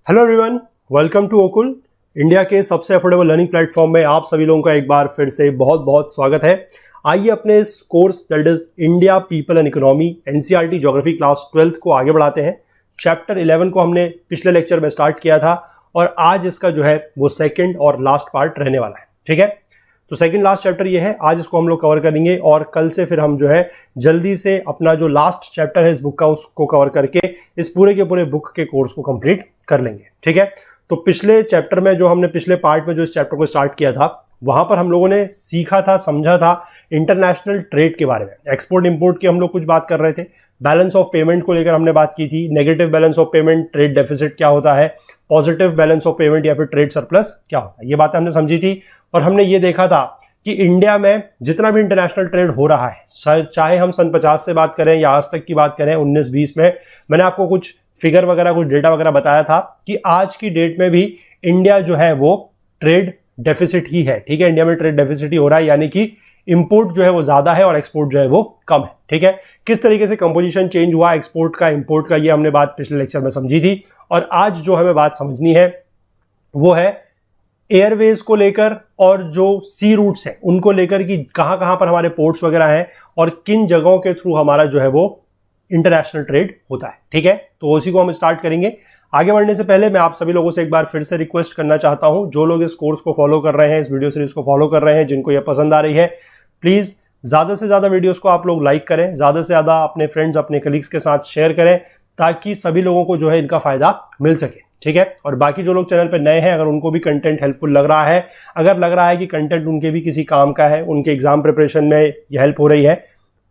Hello everyone, welcome to ओकुल। India के सबसे अफोर्डेबल लर्निंग प्लेटफॉर्म में आप सभी लोगों का एक बार फिर से बहुत बहुत स्वागत है। आइए अपने इस course that is India people and economy NCERT geography class 12th को आगे बढ़ाते हैं। चैप्टर 11 को हमने पिछले लेक्चर में स्टार्ट किया था और आज इसका जो है वो सेकेंड और लास्ट पार्ट रहने वाला है। ठीक है, तो सेकंड लास्ट चैप्टर ये है, आज इसको हम लोग कवर करेंगे और कल से फिर हम जो है जल्दी से अपना जो लास्ट चैप्टर है इस बुक का उसको कवर करके इस पूरे के पूरे बुक के कोर्स को कंप्लीट कर लेंगे। ठीक है, तो पिछले चैप्टर में जो हमने पिछले पार्ट में जो इस चैप्टर को स्टार्ट किया था वहां पर हम लोगों ने सीखा था, समझा था इंटरनेशनल ट्रेड के बारे में। एक्सपोर्ट इंपोर्ट की हम लोग कुछ बात कर रहे थे, बैलेंस ऑफ पेमेंट को लेकर हमने बात की थी, negative balance of payment, trade deficit क्या होता है, पॉजिटिव बैलेंस ऑफ पेमेंट या फिर ट्रेड सरप्लस क्या होता है, ये बातें हमने समझी थी। और हमने ये देखा था कि इंडिया में जितना भी इंटरनेशनल ट्रेड हो रहा है, चाहे हम सन 50 से बात करें या आज तक की बात करें 19-20 में, मैंने आपको कुछ फिगर वगैरह कुछ डेटा वगैरह बताया था कि आज की डेट में भी इंडिया जो है वो ट्रेड डेफिसिट ही है। ठीक है, इंडिया में ट्रेड डेफिसिट ही हो रहा है, यानी कि इंपोर्ट जो है वो ज्यादा है और एक्सपोर्ट जो है वो कम है। ठीक है, किस तरीके से कंपोजिशन चेंज हुआ एक्सपोर्ट का इंपोर्ट का, ये हमने बात पिछले लेक्चर में समझी थी। और आज जो हमें बात समझनी है वो है एयरवेज को लेकर और जो सी रूट्स हैं उनको लेकर कि कहां कहां पर हमारे पोर्ट्स वगैरह हैं और किन जगहों के थ्रू हमारा जो है वो इंटरनेशनल ट्रेड होता है। ठीक है, तो उसी को हम स्टार्ट करेंगे। आगे बढ़ने से पहले मैं आप सभी लोगों से एक बार फिर से रिक्वेस्ट करना चाहता हूं, जो लोग इस कोर्स को फॉलो कर रहे हैं, इस वीडियो सीरीज को फॉलो कर रहे हैं, जिनको यह पसंद आ रही है, प्लीज ज्यादा से ज्यादा वीडियोस को आप लोग लाइक करें, ज्यादा से ज्यादा अपने फ्रेंड्स अपने कलीग्स के साथ शेयर करें ताकि सभी लोगों को जो है इनका फायदा मिल सके। ठीक है, और बाकी जो लोग चैनल पे नए हैं, अगर उनको भी कंटेंट हेल्पफुल लग रहा है, अगर लग रहा है कि कंटेंट उनके भी किसी काम का है, उनके एग्जाम प्रिपरेशन में ये हेल्प हो रही है,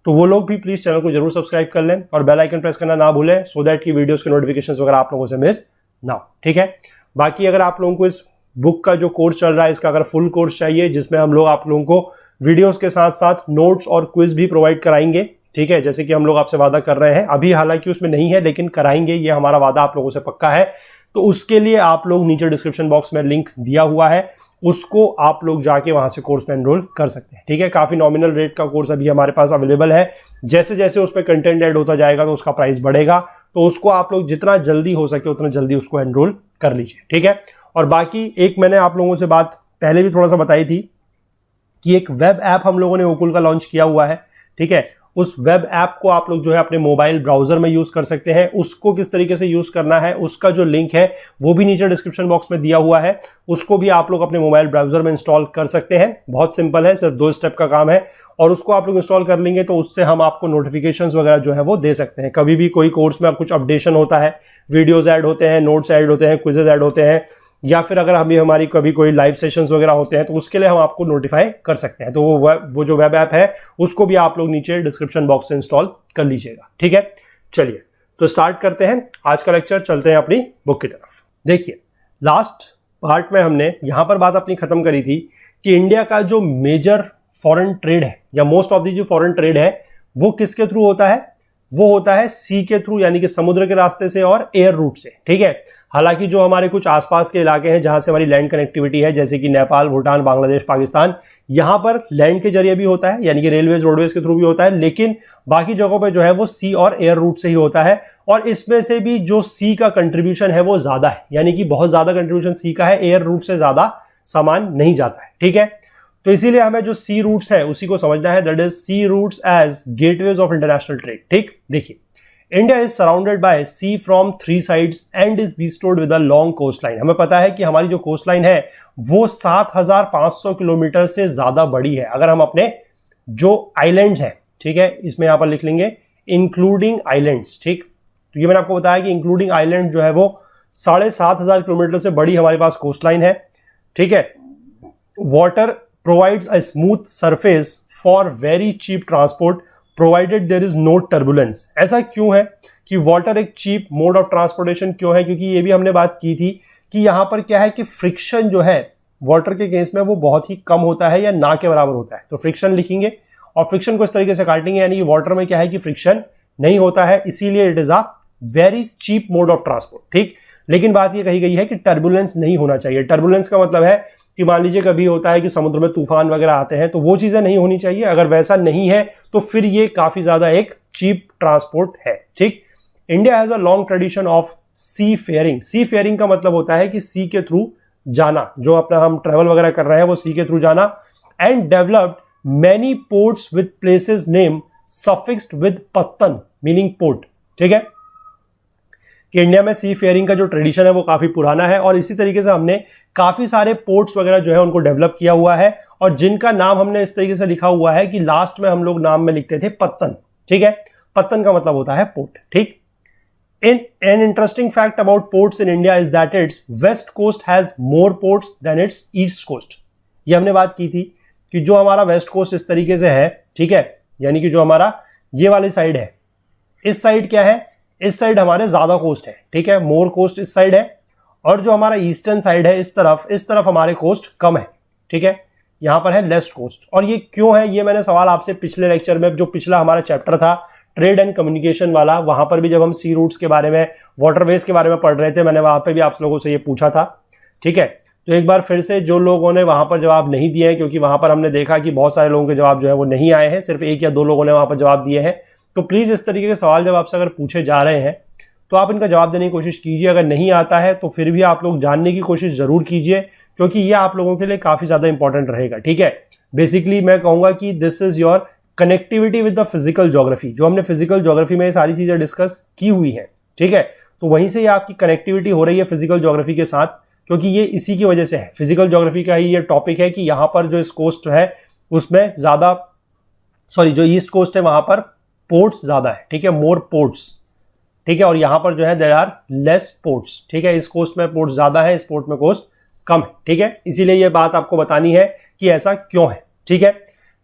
तो वो लोग भी प्लीज चैनल को जरूर सब्सक्राइब कर लें और बेल आइकन प्रेस करना ना भूलें, सो दैट की वीडियोस के नोटिफिकेशंस वगैरह आप लोगों से मिस ना हो। ठीक है, बाकी अगर आप लोगों को इस बुक का जो कोर्स चल रहा है इसका अगर फुल कोर्स चाहिए, जिसमें हम लोग आप लोगों को वीडियोस के साथ साथ नोट्स और क्विज भी प्रोवाइड कराएंगे, ठीक है, जैसे कि हम लोग आपसे वादा कर रहे हैं, अभी हालांकि उसमें नहीं है लेकिन कराएंगे, ये हमारा वादा आप लोगों से पक्का है। तो उसके लिए आप लोग नीचे डिस्क्रिप्शन बॉक्स में लिंक दिया हुआ है, उसको आप लोग जाके वहां से कोर्स में एनरोल कर सकते हैं। ठीक है, काफी नॉमिनल रेट का कोर्स अभी हमारे पास अवेलेबल है, जैसे जैसे उसमें कंटेंट ऐड होता जाएगा तो उसका प्राइस बढ़ेगा, तो उसको आप लोग जितना जल्दी हो सके उतना जल्दी उसको एनरोल कर लीजिए। ठीक है, और बाकी एक मैंने आप लोगों से बात पहले भी थोड़ा सा बताई थी कि एक वेब ऐप हम लोगों ने ओकुल का लॉन्च किया हुआ है। ठीक है, उस वेब ऐप को आप लोग जो है अपने मोबाइल ब्राउजर में यूज कर सकते हैं। उसको किस तरीके से यूज करना है उसका जो लिंक है वो भी नीचे डिस्क्रिप्शन बॉक्स में दिया हुआ है, उसको भी आप लोग अपने मोबाइल ब्राउजर में इंस्टॉल कर सकते हैं। बहुत सिंपल है, सिर्फ 2 स्टेप का काम है और उसको आप लोग इंस्टॉल कर लेंगे तो उससे हम आपको नोटिफिकेशंस वगैरह जो है वो दे सकते हैं। कभी भी कोई कोर्स में कुछ अपडेशन होता है, वीडियोज ऐड होते हैं, नोट्स ऐड होते हैं, क्विजेज ऐड होते हैं, या फिर अगर हमारी कभी कोई लाइव सेशंस वगैरह होते हैं तो उसके लिए हम आपको नोटिफाई कर सकते हैं। तो वो जो वेब ऐप है उसको भी आप लोग नीचे डिस्क्रिप्शन बॉक्स से इंस्टॉल कर लीजिएगा। ठीक है, चलिए तो स्टार्ट करते हैं आज का लेक्चर, चलते हैं अपनी बुक की तरफ। देखिए, लास्ट पार्ट में हमने यहां पर बात अपनी खत्म करी थी कि इंडिया का जो मेजर फॉरेन ट्रेड है या मोस्ट ऑफ दी जो फॉरेन ट्रेड है वो किसके थ्रू होता है, वो होता है सी के थ्रू, यानी कि समुद्र के रास्ते से और एयर रूट से। ठीक है, हालांकि जो हमारे कुछ आसपास के इलाके हैं जहां से हमारी लैंड कनेक्टिविटी है, जैसे कि नेपाल, भूटान, बांग्लादेश, पाकिस्तान, यहां पर लैंड के जरिए भी होता है, यानी कि रेलवेज रोडवेज के थ्रू भी होता है, लेकिन बाकी जगहों पे जो है वो सी और एयर रूट से ही होता है। और इसमें से भी जो सी का कंट्रीब्यूशन है वो ज्यादा है, यानी कि बहुत ज्यादा कंट्रीब्यूशन सी का है, एयर रूट से ज्यादा सामान नहीं जाता है। ठीक है, तो इसीलिए हमें जो सी रूट्स है उसी को समझना है, that is sea routes as gateways of international trade. ठीक, देखिए, India is surrounded by sea from 3 sides and is bestowed with a long coast line. हमें पता है कि हमारी जो कोस्ट लाइन है वो 7500 किलोमीटर से ज्यादा बड़ी है। अगर हम अपने जो आइलैंड्स हैं, ठीक है, इसमें यहां पर लिख लेंगे इंक्लूडिंग आइलैंड्स। ठीक, तो ये मैंने आपको बताया कि इंक्लूडिंग आइलैंड जो है वो 7500 किलोमीटर से बड़ी हमारे पास कोस्ट लाइन है। ठीक है, water provides a smooth surface for very cheap transport provided there is no turbulence. ऐसा क्यों है कि वाटर एक चीप मोड ऑफ ट्रांसपोर्टेशन क्यों है, क्योंकि ये भी हमने बात की थी कि यहां पर क्या है कि फ्रिक्शन जो है वाटर के केस में वो बहुत ही कम होता है या ना के बराबर होता है। तो फ्रिक्शन लिखेंगे और फ्रिक्शन को इस तरीके से काटेंगे, यानी कि वाटर में क्या है कि फ्रिक्शन नहीं होता है, इसीलिए it is a very cheap mode of transport. ठीक, लेकिन बात ये कही गई है कि टर्बुलेंस नहीं होना चाहिए। टर्बुलेंस का मतलब है कि मान लीजिए कभी होता है कि समुद्र में तूफान वगैरह आते हैं, तो वो चीजें नहीं होनी चाहिए। अगर वैसा नहीं है तो फिर ये काफी ज्यादा एक चीप ट्रांसपोर्ट है। ठीक, India has a long tradition of seafaring. Seafaring का मतलब होता है कि सी के थ्रू जाना, जो अपना हम ट्रेवल वगैरह कर रहे हैं वो सी के थ्रू जाना। And developed many ports with places name suffixed with pattan meaning port. ठीक है, कि इंडिया में सी फेयरिंग का जो ट्रेडिशन है वो काफी पुराना है, और इसी तरीके से हमने काफी सारे पोर्ट्स वगैरह जो है उनको डेवलप किया हुआ है, और जिनका नाम हमने इस तरीके से लिखा हुआ है कि लास्ट में हम लोग नाम में लिखते थे पत्तन। ठीक है, पत्तन का मतलब होता है पोर्ट। ठीक, an interesting fact about ports in India is that its west coast has more ports than its east coast। ये हमने बात की थी कि जो हमारा वेस्ट कोस्ट इस तरीके से है, ठीक है, यानी कि जो हमारा ये वाली साइड है, इस साइड क्या है, इस साइड हमारे ज्यादा कोस्ट है। ठीक है, मोर कोस्ट इस साइड है, और जो हमारा ईस्टर्न साइड है इस तरफ हमारे कोस्ट कम है। ठीक है, यहां पर है लेस्ट कोस्ट। और ये क्यों है, ये मैंने सवाल आपसे पिछले लेक्चर में, जो पिछला हमारा चैप्टर था ट्रेड एंड कम्युनिकेशन वाला, वहां पर भी जब हम सी रूट्स के बारे में, वाटरवेज के बारे में पढ़ रहे थे, मैंने वहां पे भी आप लोगों से ये पूछा था। ठीक है, तो एक बार फिर से जो लोगों ने वहां पर जवाब नहीं दिए हैं, क्योंकि वहां पर हमने देखा कि बहुत सारे लोगों के जवाब जो है वो नहीं आए हैं, सिर्फ 1 या 2 लोगों ने वहां पर जवाब दिए हैं। तो प्लीज इस तरीके के सवाल जब आपसे अगर पूछे जा रहे हैं तो आप इनका जवाब देने की कोशिश कीजिए। अगर नहीं आता है तो फिर भी आप लोग जानने की कोशिश जरूर कीजिए, क्योंकि ये आप लोगों के लिए काफी ज्यादा इंपॉर्टेंट रहेगा। ठीक है, बेसिकली मैं कहूंगा कि this is your connectivity with the physical geography. जो हमने फिजिकल ज्योग्राफी में ये सारी चीजें डिस्कस की हुई है, ठीक है, तो वहीं से ये आपकी कनेक्टिविटी हो रही है फिजिकल ज्योग्राफी के साथ, क्योंकि ये इसी की वजह से है। फिजिकल ज्योग्राफी का ही ये टॉपिक है कि यहां पर जो इस कोस्ट है उसमें ज्यादा, जो ईस्ट कोस्ट है वहां पर पोर्ट्स ज्यादा है। ठीक है, मोर पोर्ट्स। ठीक है, और यहां पर जो है देयर आर लेस पोर्ट्स। ठीक है, इस कोस्ट में पोर्ट्स ज्यादा है, इस पोर्ट में कोस्ट कम है। ठीक है, इसीलिए ये बात आपको बतानी है कि ऐसा क्यों है। ठीक है,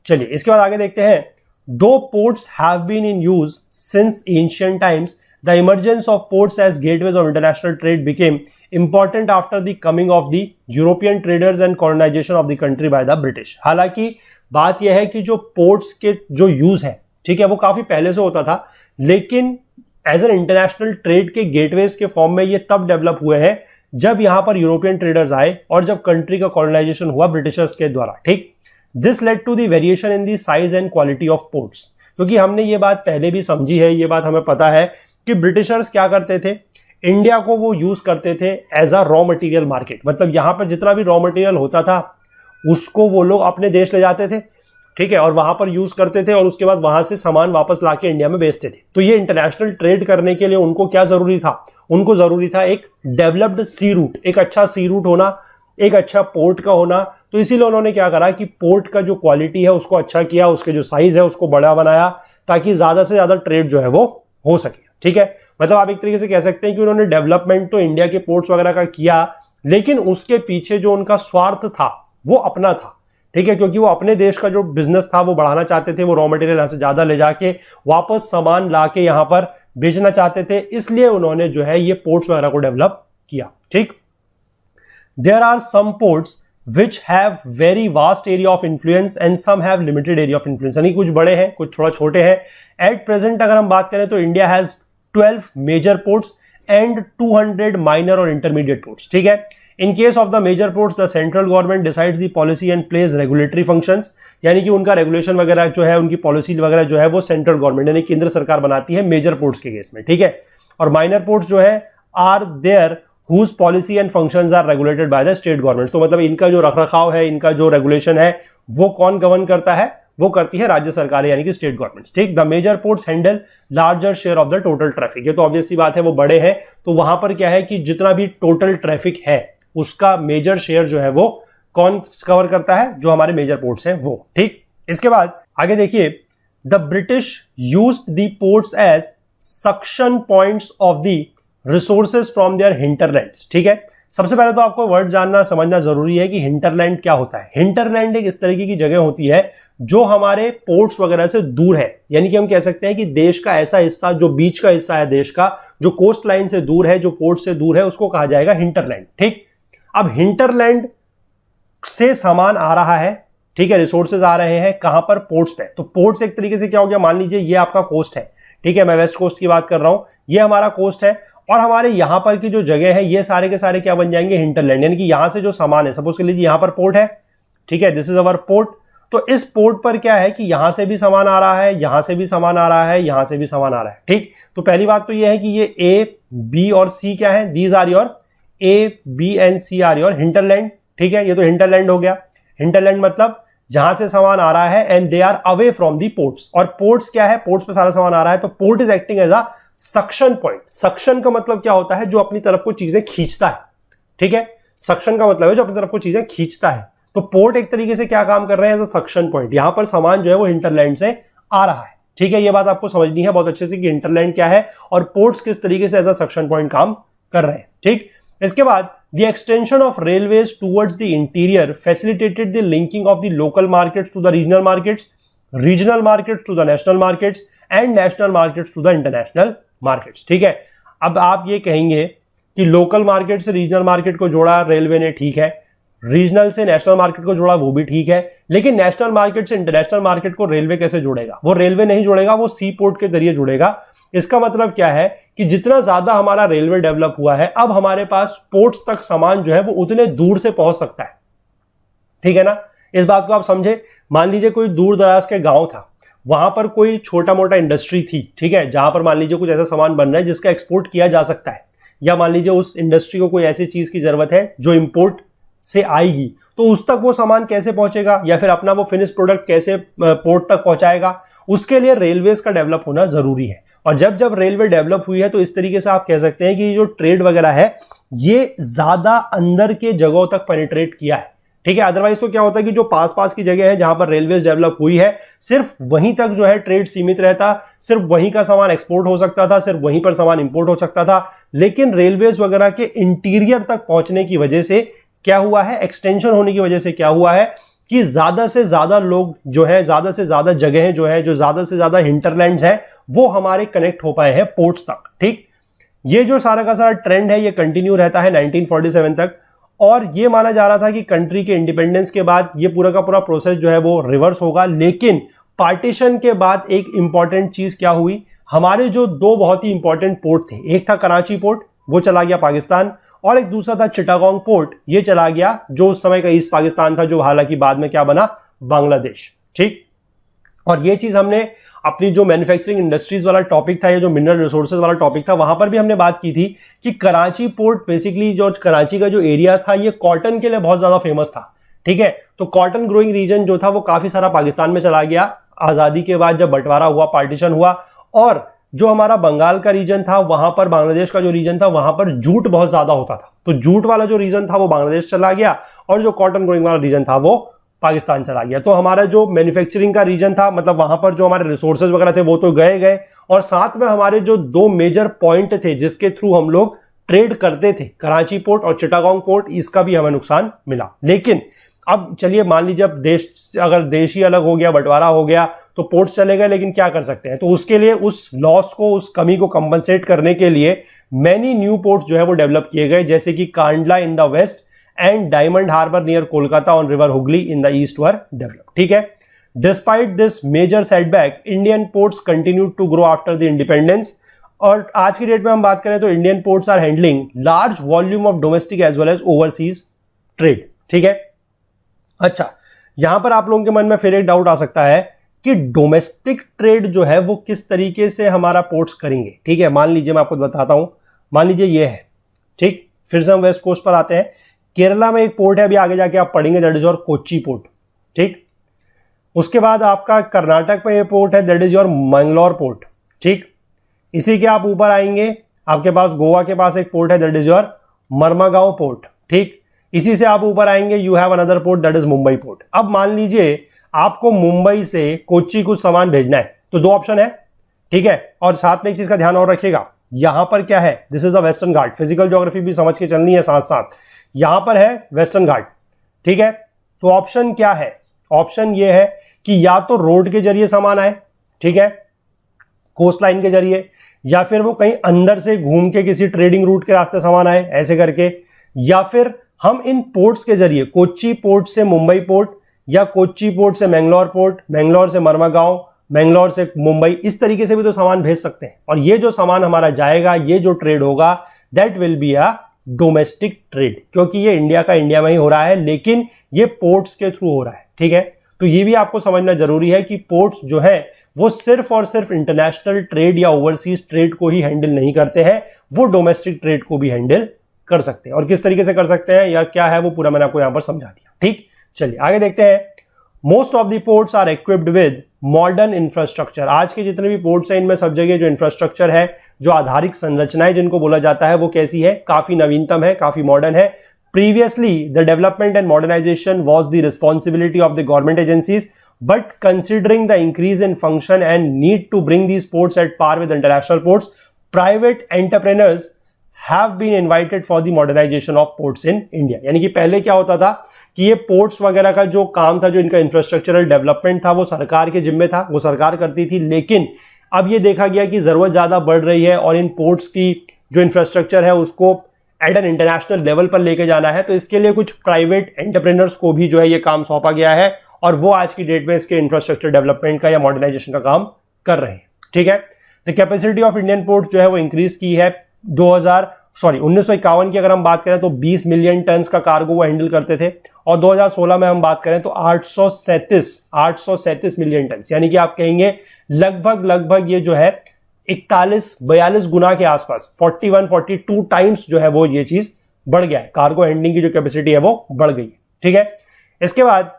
चलिए इसके बाद आगे देखते हैं। दो ports have been in use since ancient times, the emergence of ports as gateways of international trade became important after the coming of the European traders and colonisation of the country by the British. हालांकि बात यह है कि जो ports के जो use है, ठीक है, वो काफी पहले से होता था, लेकिन एज एन इंटरनेशनल ट्रेड के गेटवेज के फॉर्म में ये तब डेवलप हुए हैं जब यहां पर यूरोपियन ट्रेडर्स आए और जब कंट्री का कॉलोनाइजेशन हुआ ब्रिटिशर्स के द्वारा। ठीक, this led to the variation in the size and quality of ports. क्योंकि हमने ये बात पहले भी समझी है, ये बात हमें पता है कि ब्रिटिशर्स क्या करते थे, इंडिया को वो यूज करते थे as a raw material market. मतलब यहां पर जितना भी रॉ मटेरियल होता था उसको वो लोग अपने देश ले जाते थे, ठीक है, और वहां पर यूज करते थे, और उसके बाद वहां से सामान वापस लाके इंडिया में बेचते थे। तो ये इंटरनेशनल ट्रेड करने के लिए उनको क्या जरूरी था, उनको जरूरी था एक डेवलप्ड सी रूट, एक अच्छा सी रूट होना, एक अच्छा पोर्ट का होना। तो इसीलिए उन्होंने क्या करा कि पोर्ट का जो क्वालिटी है उसको अच्छा किया, उसके जो साइज है उसको बड़ा बनाया, ताकि ज्यादा से ज्यादा ट्रेड जो है वो हो सके। ठीक है, मतलब आप एक तरीके से कह सकते हैं कि उन्होंने डेवलपमेंट तो इंडिया के पोर्ट्स वगैरह का किया, लेकिन उसके पीछे जो उनका स्वार्थ था वो अपना था। ठीक है, क्योंकि वो अपने देश का जो बिजनेस था वो बढ़ाना चाहते थे, वो रॉ मटेरियल यहां से ज्यादा ले जाके वापस सामान लाके यहां पर बेचना चाहते थे, इसलिए उन्होंने जो है ये पोर्ट्स वगैरह को डेवलप किया। ठीक, there are some ports which have very vast area of influence and some have limited area of influence, यानी कुछ बड़े हैं कुछ थोड़ा छोटे हैं। एट प्रेजेंट अगर हम बात करें तो India has 12 major ports and 200 minor और इंटरमीडिएट पोर्ट्स। ठीक है, in case of the major ports the central government decides the policy and plays regulatory functions, यानी कि उनका रेगुलेशन वगैरह जो है, उनकी पॉलिसी वगैरह जो है वो सेंट्रल गवर्नमेंट यानी केंद्र सरकार बनाती है मेजर पोर्ट्स के केस में। ठीक है, और माइनर पोर्ट्स जो है are there whose policy and functions are regulated by the state governments। तो मतलब इनका जो रखरखाव है, इनका जो रेगुलेशन है, वो कौन गवर्न करता है, वो करती है राज्य सरकार यानी कि स्टेट गवर्नमेंट्स। ठीक, the major ports handle larger share of the total traffic. ये तो ऑब्वियस सी बात है, वो बड़े हैं, तो वहां पर क्या है कि जितना भी टोटल ट्रैफिक है उसका मेजर शेयर जो है वो कौन कवर करता है, जो हमारे मेजर पोर्ट्स हैं वो। ठीक, इसके बाद आगे देखिए, the British used the ports as suction points of the resources from their hinterlands. ठीक है, सबसे पहले तो आपको वर्ड जानना समझना जरूरी है कि हिंटरलैंड क्या होता है। हिंटरलैंड एक इस तरीके की जगह होती है जो हमारे पोर्ट्स वगैरह से दूर है, यानी कि हम कह सकते हैं कि देश का ऐसा हिस्सा जो बीच का हिस्सा है, देश का जो कोस्ट लाइन से दूर है, जो पोर्ट से दूर है, उसको कहा जाएगा हिंटरलैंड। ठीक, अब हिंटरलैंड से सामान आ रहा है, ठीक है, रिसोर्सेज आ रहे हैं कहां पर, पोर्ट्स पे। तो पोर्ट्स एक तरीके से क्या हो गया, मान लीजिए ये आपका कोस्ट है, ठीक है, मैं वेस्ट कोस्ट की बात कर रहा हूं, ये हमारा कोस्ट है, और हमारे यहां पर की जो जगह है ये सारे के सारे क्या बन जाएंगे, हिंटरलैंड। यानी कि यहां से जो सामान है, सपोज कर लीजिए यहां पर पोर्ट है, ठीक है, दिस इज अवर पोर्ट। तो इस पोर्ट पर क्या है कि यहां से भी सामान आ रहा है, यहां से भी सामान आ रहा है, यहां से भी सामान आ रहा है। ठीक, तो पहली बात तो ये है कि ये ए बी और सी क्या है, these are your A B and C are your hinterland, ठीक है, ये तो हिंटरलैंड हो गया। हिंटरलैंड मतलब जहां से सामान आ रहा है and they are away from the ports, और पोर्ट्स क्या है, पोर्ट्स पे सारा सामान आ रहा है, तो port is acting as a suction point. Suction का मतलब क्या होता है, जो अपनी तरफ को चीजें खींचता है, ठीक है, सक्शन का मतलब है जो अपनी तरफ को चीजें खींचता है। तो पोर्ट एक तरीके से क्या काम कर रहे हैं, एज अ सक्शन पॉइंट। यहां पर सामान जो है वो हिंटरलैंड से आ रहा है, ठीक है, ये बात आपको समझनी है बहुत अच्छे से कि हिंटरलैंड क्या है और पोर्ट्स किस तरीके से एज अ सक्शन पॉइंट काम कर रहे हैं, ठीक। इसके बाद the extension of railways towards the interior facilitated the linking of the local markets to the regional markets to the national markets and national markets to the international markets, ठीक है। अब आप ये कहेंगे कि लोकल मार्केट से regional market को जोड़ा रेलवे ने, ठीक है, रीजनल से नेशनल मार्केट को जोड़ा, वो भी ठीक है, लेकिन नेशनल मार्केट से इंटरनेशनल मार्केट को रेलवे कैसे जोड़ेगा, वो रेलवे नहीं जोड़ेगा, वो सी पोर्ट के जरिए जुड़ेगा। इसका मतलब क्या है कि जितना ज्यादा हमारा रेलवे डेवलप हुआ है, अब हमारे पास पोर्ट्स तक सामान जो है वो उतने दूर से पहुंच सकता है, ठीक है ना। इस बात को आप समझे। मान लीजिए कोई दूर दराज के गांव था, वहां पर कोई छोटा मोटा इंडस्ट्री थी, ठीक है, जहां पर मान लीजिए कुछ ऐसा सामान बन रहा है जिसका एक्सपोर्ट किया जा सकता है, या मान लीजिए उस इंडस्ट्री को कोई ऐसी चीज की जरूरत है जो इंपोर्ट से आएगी, तो उस तक वो सामान कैसे पहुंचेगा, या फिर अपना वो फिनिश प्रोडक्ट कैसे पोर्ट तक पहुंचाएगा, उसके लिए रेलवेज का डेवलप होना जरूरी है। और जब जब रेलवे डेवलप हुई है तो इस तरीके से आप कह सकते हैं कि जो ट्रेड वगैरह है ये ज्यादा अंदर के जगहों तक पेनिट्रेट किया है, ठीक है। अदरवाइज तो क्या होता है कि जो पास पास की जगह है जहां पर रेलवेज डेवलप हुई है, सिर्फ वहीं तक जो है ट्रेड सीमित रहता, सिर्फ वहीं का सामान एक्सपोर्ट हो सकता था, सिर्फ वहीं पर सामान इंपोर्ट हो सकता था। लेकिन रेलवेज वगैरह के इंटीरियर तक पहुंचने की वजह से क्या हुआ है, एक्सटेंशन होने की वजह से क्या हुआ है कि ज्यादा से ज्यादा लोग जो है, ज्यादा से ज्यादा जगह जो है, जो ज्यादा से ज्यादा हिंटरलैंड्स है, वो हमारे कनेक्ट हो पाए हैं पोर्ट्स तक, ठीक। ये जो सारा का सारा ट्रेंड है ये कंटिन्यू रहता है 1947 तक, और ये माना जा रहा था कि कंट्री के इंडिपेंडेंस के बाद ये पूरा का पूरा प्रोसेस जो है वो रिवर्स होगा। लेकिन पार्टीशन के बाद एक इंपॉर्टेंट चीज क्या हुई, हमारे जो दो बहुत ही इंपॉर्टेंट पोर्ट थे, एक था कराची पोर्ट, वो चला गया पाकिस्तान, और एक दूसरा था चिटागोंग पोर्ट, ये चला गया जो उस समय का ईस्ट पाकिस्तान था, जो हालांकि बाद में क्या बना, बांग्लादेश, ठीक। और ये चीज हमने अपनी जो मैन्युफैक्चरिंग इंडस्ट्रीज वाला टॉपिक था, ये जो मिनरल रिसोर्सेज वाला टॉपिक था, वहां पर भी हमने बात की थी कि कराची पोर्ट बेसिकली जो कराची का जो एरिया था ये कॉटन के लिए बहुत ज्यादा फेमस था, ठीक है। तो कॉटन ग्रोइंग रीजन जो था वो काफी सारा पाकिस्तान में चला गया आजादी के बाद, जब बंटवारा हुआ, पार्टीशन हुआ। और जो हमारा बंगाल का रीजन था, वहां पर बांग्लादेश का जो रीजन था, वहां पर जूट बहुत ज्यादा होता था, तो जूट वाला जो रीजन था वो बांग्लादेश चला गया, और जो कॉटन ग्रोइंग वाला रीजन था वो पाकिस्तान चला गया। तो हमारा जो मैन्युफैक्चरिंग का रीजन था, मतलब वहां पर जो हमारे रिसोर्सेज वगैरह थे वो तो गए, और साथ में हमारे जो दो मेजर पॉइंट थे जिसके थ्रू हम लोग ट्रेड करते थे, कराची पोर्ट और चिटागोंग पोर्ट, इसका भी हमें नुकसान मिला। लेकिन अब चलिए मान लीजिए अब अगर देश ही अलग हो गया, बंटवारा हो गया, तो पोर्ट्स चले गए, लेकिन क्या कर सकते हैं, तो उसके लिए उस लॉस को, उस कमी को कंपनसेट करने के लिए मैनी न्यू पोर्ट्स जो है वो डेवलप किए गए, जैसे कि Kandla in the west and diamond harbour near Kolkata on river Hugli in the east were develop, ठीक है। Despite this major setback, Indian ports continued to grow after the independence. और आज की डेट में हम बात करें तो Indian ports are handling large volume of domestic as well as overseas trade, ठीक है। अच्छा, यहां पर आप लोगों के मन में फिर एक डाउट आ सकता है कि डोमेस्टिक ट्रेड जो है वो किस तरीके से हमारा पोर्ट्स करेंगे, ठीक है। मान लीजिए मैं आपको बताता हूं, मान लीजिए ये है, ठीक। फिर से हम वेस्ट कोस्ट पर आते हैं। केरला में एक पोर्ट है, अभी आगे जाके आप पढ़ेंगे, that is your Kochi port, ठीक। उसके बाद आपका कर्नाटक में ये पोर्ट है, that is your Mangalore port, ठीक। इसी के आप ऊपर आएंगे, आपके पास गोवा के पास एक पोर्ट है, दैट इज योर मर्मागांव पोर्ट, ठीक। इसी से आप ऊपर आएंगे, you have another port, that is Mumbai port. अब मान लीजिए आपको मुंबई से कोच्चि कुछ सामान भेजना है, तो दो ऑप्शन है, ठीक है। और साथ में एक चीज का ध्यान और रखिएगा, यहां पर क्या है, this is the western Ghat, physical geography भी समझ के चलनी है साथ साथ। यहां पर है वेस्टर्न घाट, ठीक है। तो ऑप्शन क्या है, ऑप्शन ये है कि या तो रोड के जरिए सामान आए, ठीक है, कोस्ट लाइन के जरिए, या फिर वो कहीं अंदर से घूम के किसी ट्रेडिंग रूट के रास्ते सामान आए, ऐसे करके, या फिर हम इन पोर्ट्स के जरिए कोच्चि पोर्ट से मुंबई पोर्ट, या कोच्चि पोर्ट से मैंगलोर पोर्ट, मैंगलोर से मर्मागांव, मैंगलोर से मुंबई, इस तरीके से भी तो सामान भेज सकते हैं। और ये जो सामान हमारा जाएगा, ये जो ट्रेड होगा, that will be a domestic trade, क्योंकि ये इंडिया का इंडिया में ही हो रहा है, लेकिन ये पोर्ट्स के थ्रू हो रहा है, ठीक है। तो ये भी आपको समझना जरूरी है कि पोर्ट्स जो है वो सिर्फ और सिर्फ इंटरनेशनल ट्रेड या ओवरसीज ट्रेड को ही हैंडल नहीं करते हैं, वो डोमेस्टिक ट्रेड को भी हैंडल कर सकते हैं। और किस तरीके से कर सकते हैं या क्या है वो पूरा मैंने आपको यहां पर समझा दिया। ठीक, चलिए आगे देखते हैं। Most of the ports are equipped with modern infrastructure. आज के जितने भी पोर्ट्स हैं इनमें सब जगह जो इंफ्रास्ट्रक्चर है, जो आधारिक संरचनाएं जिनको बोला जाता है, वो कैसी है, काफी नवीनतम है, काफी मॉडर्न है। Previously, the development and modernization was the responsibility of the government agencies, but considering the increase in function and need to bring these ports at par with international ports, private entrepreneurs have been invited for the modernization of ports in India. यानी कि पहले क्या होता था कि ये ports वगैरह का जो काम था, जो इनका इंफ्रास्ट्रक्चरल डेवलपमेंट था, वो सरकार के जिम्मे था, वो सरकार करती थी। लेकिन अब ये देखा गया कि जरूरत ज्यादा बढ़ रही है और इन पोर्ट्स की जो इंफ्रास्ट्रक्चर है उसको एट एन इंटरनेशनल लेवल पर लेके जाना है। तो इसके लिए कुछ प्राइवेट एंटरप्रेन्योर्स को भी जो है ये काम सौंपा गया है और वो आज की डेट में इसके इंफ्रास्ट्रक्चर डेवलपमेंट का या मॉडर्नाइजेशन का काम कर रहे हैं। ठीक है, the capacity of Indian ports जो है वो इंक्रीज की है। 1951 की अगर हम बात करें तो 20 मिलियन टन का कार्गो वो हैंडल करते थे और 2016 में हम बात करें तो 837 मिलियन टन, यानी कि आप कहेंगे लगभग ये जो है 41-42 गुना के आसपास, 41-42 टाइम्स जो है वो ये चीज बढ़ गया है। कार्गो हैंडलिंग की जो कैपेसिटी है वो बढ़ गई है। ठीक है, इसके बाद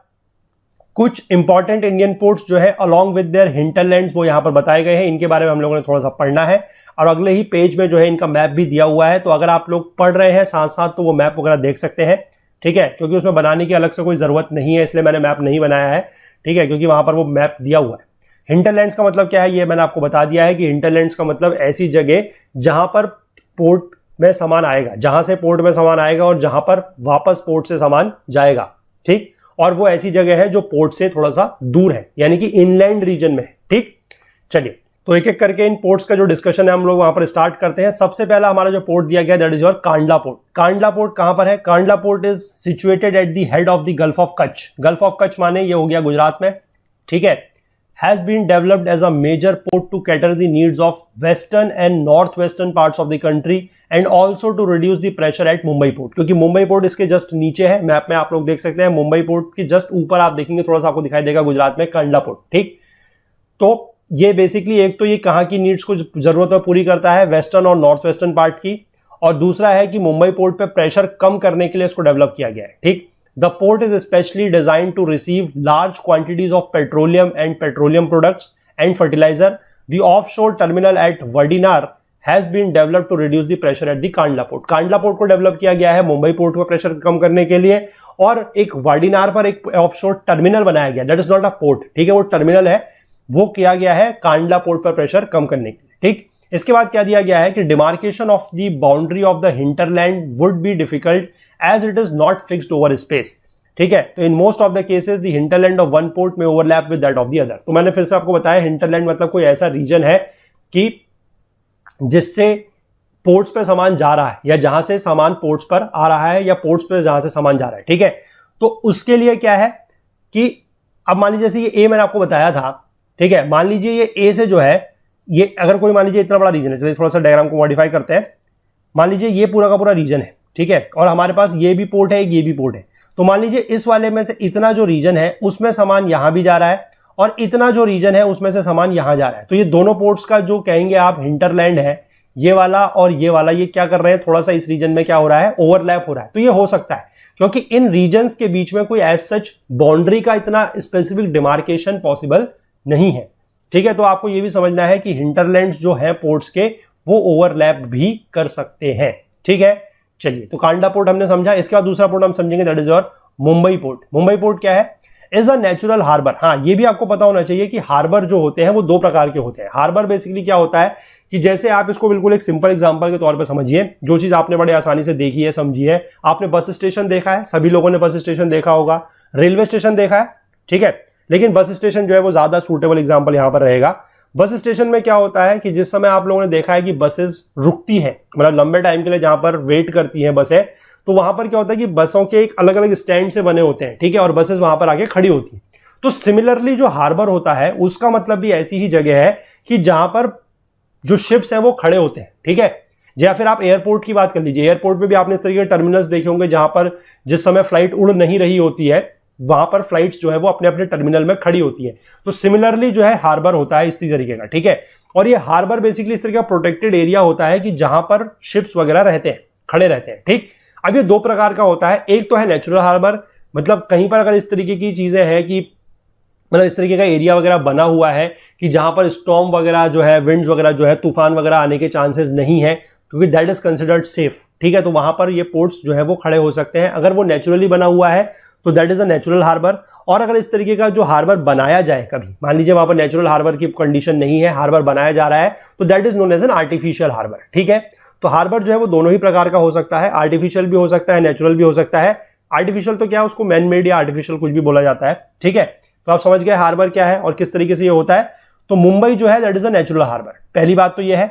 कुछ इंपॉर्टेंट इंडियन पोर्ट्स जो है अलोंग विद देयर हिंटरलैंड्स वो यहां पर बताए गए हैं। इनके बारे में हम लोगों ने थोड़ा सा पढ़ना है और अगले ही पेज में जो है इनका मैप भी दिया हुआ है। तो अगर आप लोग पढ़ रहे हैं साथ साथ तो वो मैप वगैरह देख सकते हैं। ठीक है, क्योंकि उसमें बनाने की अलग से कोई जरूरत नहीं है, इसलिए मैंने मैप नहीं बनाया है। ठीक है, क्योंकि वहां पर वो मैप दिया हुआ है। हिंटरलैंड्स का मतलब क्या है ये मैंने आपको बता दिया है कि हिंटरलैंड्स का मतलब ऐसी जगह जहां पर पोर्ट में सामान आएगा, जहां से पोर्ट में सामान आएगा और जहां पर वापस पोर्ट से सामान जाएगा। ठीक, और वो ऐसी जगह है जो पोर्ट से थोड़ा सा दूर है, यानी कि इनलैंड रीजन में है। ठीक, चलिए तो एक एक करके इन पोर्ट्स का जो डिस्कशन है हम लोग वहां पर स्टार्ट करते हैं। सबसे पहला हमारा जो पोर्ट दिया गया that is your Kandla port. Kandla port कहां पर है? Kandla port is situated at the head of the gulf of Kutch. Gulf of Kutch माने ये हो गया गुजरात में। ठीक है, has been developed as a major port to cater the needs of western and northwestern parts of the country and also to reduce the pressure at Mumbai port। क्योंकि Mumbai port इसके just नीचे है, मैप में आप लोग देख सकते हैं। मुंबई पोर्ट की जस्ट ऊपर आप देखेंगे थोड़ा सा आपको दिखाई देगा गुजरात में कांडला पोर्ट। ठीक, तो ये बेसिकली एक तो ये कहां की नीड्स को जरूरत है पूरी करता है, वेस्टर्न और नॉर्थ वेस्टर्न पार्ट की, और दूसरा है कि मुंबई पोर्ट पे प्रेशर कम करने के लिए इसको डेवलप किया गया है। ठीक, The port is especially designed to receive large quantities of petroleum and petroleum products and fertilizer. The offshore terminal at Vadinar has been developed to reduce the pressure at the Kandla port. Kandla port को develop किया गया है Mumbai port का pressure कम करने के लिए, और एक वाडिनार पर एक ऑफशोर टर्मिनल बनाया गया। That is not a port, ठीक है, वो टर्मिनल है, वो किया गया है कांडला पोर्ट पर प्रेशर कम करने के लिए। ठीक, इसके बाद क्या दिया गया है कि demarcation of the boundary of the hinterland would be difficult as it is not fixed over space. ठीक है, तो in most of the cases the hinterland of one port में overlap with that of the other. तो मैंने फिर से आपको बताया हिंटरलैंड मतलब कोई ऐसा रीजन है कि जिससे पोर्ट्स पे सामान जा रहा है या जहां से सामान पोर्ट्स पर आ रहा है या पोर्ट्स पे जहां से सामान जा रहा है। ठीक है, तो उसके लिए क्या है कि अब मान लीजिए जैसे ये ए मैंने आपको बताया था। ठीक है, मान लीजिए ये ए से जो है ये अगर कोई मान लीजिए इतना बड़ा रीजन है, चलिए थोड़ा सा डायग्राम को मॉडिफाई करते हैं। मान लीजिए ये पूरा का पूरा रीजन है। ठीक है, और हमारे पास ये भी पोर्ट है, ये भी पोर्ट है। तो मान लीजिए इस वाले में से इतना जो रीजन है उसमें सामान यहां भी जा रहा है और इतना जो रीजन है उसमें से सामान यहां जा रहा है। तो ये दोनों पोर्ट्स का जो कहेंगे आप हिंटरलैंड है, ये वाला और ये वाला, ये क्या कर रहे हैं, थोड़ा सा इस रीजन में क्या हो रहा है, ओवरलैप हो रहा है। तो ये हो सकता है क्योंकि इन रीजन्स के बीच में कोई एज सच बाउंड्री का इतना स्पेसिफिक डिमार्केशन पॉसिबल नहीं है। ठीक है, तो आपको ये भी समझना है कि हिंटरलैंड्स जो है पोर्ट्स के वो ओवरलैप भी कर सकते हैं। ठीक है, चलिए तो कांडला पोर्ट हमने समझा। इसके बाद दूसरा पोर्ट हम समझेंगे that is your Mumbai port. Mumbai port क्या है? Is a natural harbour. हाँ, ये भी आपको पता होना चाहिए कि हार्बर जो होते हैं वो दो प्रकार के होते हैं। हार्बर बेसिकली क्या होता है कि जैसे आप इसको बिल्कुल एक सिंपल एग्जांपल के तौर पे समझिए, जो चीज आपने बड़े आसानी से देखी है, समझी है। आपने बस स्टेशन देखा है, सभी लोगों ने बस स्टेशन देखा होगा, रेलवे स्टेशन देखा है। ठीक है, लेकिन बस स्टेशन जो है वो ज्यादा सूटेबल एग्जांपल यहां पर रहेगा। बस स्टेशन में क्या होता है कि जिस समय आप लोगों ने देखा है कि बसेस रुकती हैं, मतलब लंबे टाइम के लिए जहां पर वेट करती हैं बसें, तो वहां पर क्या होता है कि बसों के एक अलग अलग स्टैंड से बने होते हैं। ठीक है, और बसेस वहां पर आके खड़ी होती हैं। तो सिमिलरली जो हार्बर होता है उसका मतलब भी ऐसी ही जगह है कि जहां पर जो शिप्स हैं वो खड़े होते हैं। ठीक है, या फिर आप एयरपोर्ट की बात कर लीजिए। एयरपोर्ट पे भी आपने इस तरीके के टर्मिनल्स देखे होंगे जहां पर जिस समय फ्लाइट उड़ नहीं रही होती है, वहां पर फ्लाइट्स जो है वो अपने अपने टर्मिनल में खड़ी होती हैं। तो सिमिलरली जो है हार्बर होता है इसी तरीके का, ठीक है। और ये हार्बर बेसिकली इस तरह का प्रोटेक्टेड एरिया होता है कि जहां पर शिप्स वगैरह रहते हैं, खड़े रहते हैं, ठीक। अब ये दो प्रकार का होता है, एक तो है नेचुरल हार्बर, मतलब कहीं पर अगर इस तरीके की चीजें हैं कि मतलब इस तरीके का एरिया वगैरह बना हुआ है कि जहां पर स्टॉर्म वगैरह जो है, विंड्स वगैरह जो है, तूफान वगैरह आने के चांसेस नहीं है, क्योंकि दैट इज कंसिडर्ड सेफ, ठीक है। तो वहां पर ये पोर्ट्स जो है वो खड़े हो सकते हैं। अगर वो नेचुरली बना हुआ है तो that is a natural harbour. और अगर इस तरीके का जो हार्बर बनाया जाए, कभी मान लीजिए वहां पर नेचुरल हार्बर की कंडीशन नहीं है, हार्बर बनाया जा रहा है, तो that is known as an artificial harbour, ठीक है। तो हार्बर जो है वो दोनों ही प्रकार का हो सकता है, आर्टिफिशियल भी हो सकता है, नेचुरल भी हो सकता है। आर्टिफिशियल तो क्या है, उसको मैन मेड या आर्टिफिशियल कुछ भी बोला जाता है, ठीक है। तो आप समझ गए हार्बर क्या है और किस तरीके से ये होता है। तो मुंबई जो है that is a natural harbour, पहली बात तो ये है।